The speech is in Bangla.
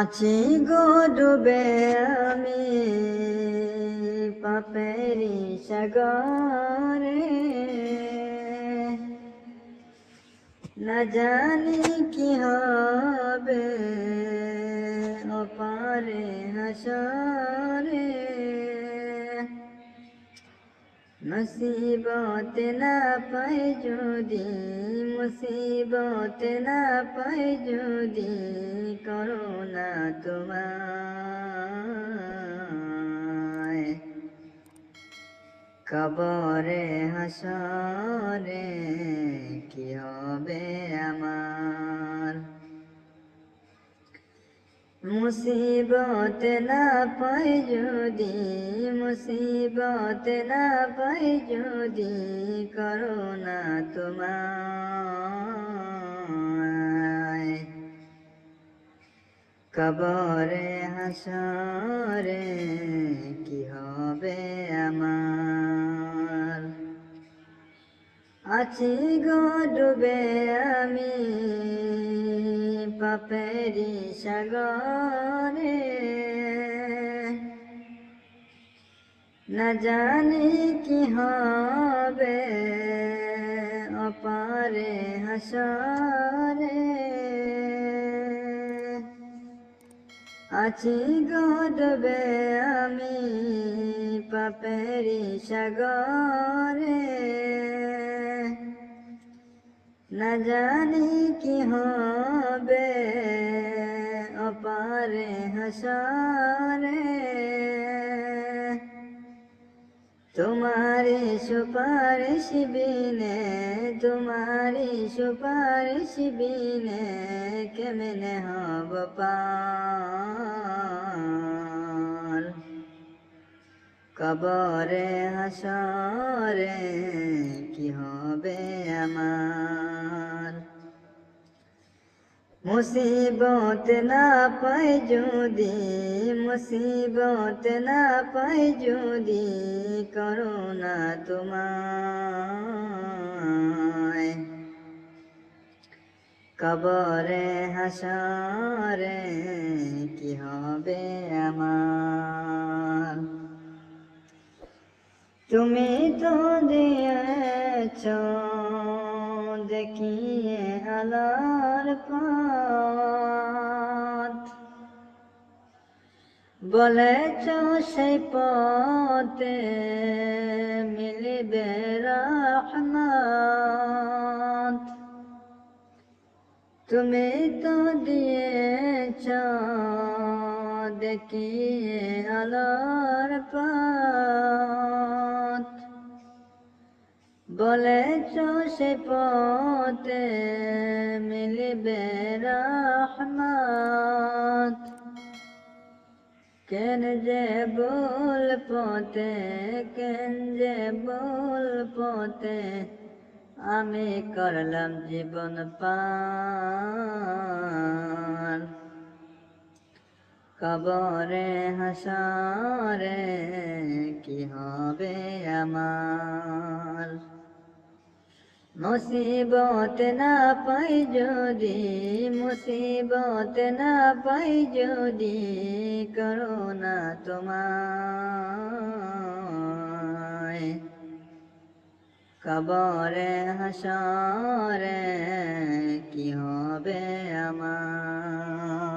আছি গো ডুবে আমি পাপেরি সাগরে, না জানি কি হবে ওপারে হাসরে। মুসিবত না পাই যদি, মুসিবত না পাই যদি, করুণা তোমায়। কবরে হাসরে কি হবে আমার। মুসিবত না পাই যদি, মুসিবত না পাই যদি, করুণা তোমায়। কবরে হাসরে কি হবে আমার। আছি গো ডুবে আমি পাপেরি সাগরে, না জানি কি হবে অপারে হাসরে। আছি গো ডুবে আমি পাপেরি সাগরে, না জানি কি হবে অপারে হাসরে। তোমারি সুপারিশ বিনে, তোমারি সুপারিশ বিনে, কেমনে হব পার। কবরে হাসরে কি হবে আমার। মুসিবত না পাই যদি, মুসিবত না পাই যদি, করুণা তোমায়। কবরে হাসরে কি হবে আমার। তুমি তো দিয়েছ দেখিয়ে আলোর পথ, বলেছ সেই পথে মিলিবে রহমত। তুমি তো দিয়েছ দেখিয়ে আলোর পথ, বলেছ সে পথে মিলিবে রহমত। কেন যে ভুল পথে, কেন যে ভুল পথে আমি করলাম জীবন পার। কবরে হাসরে কি হবে আমার। মুসিবত না পাই যদি, মুসিবত না পাই যদি, করুণা তোমায়। কবরে হাসরে কি হবে আমার।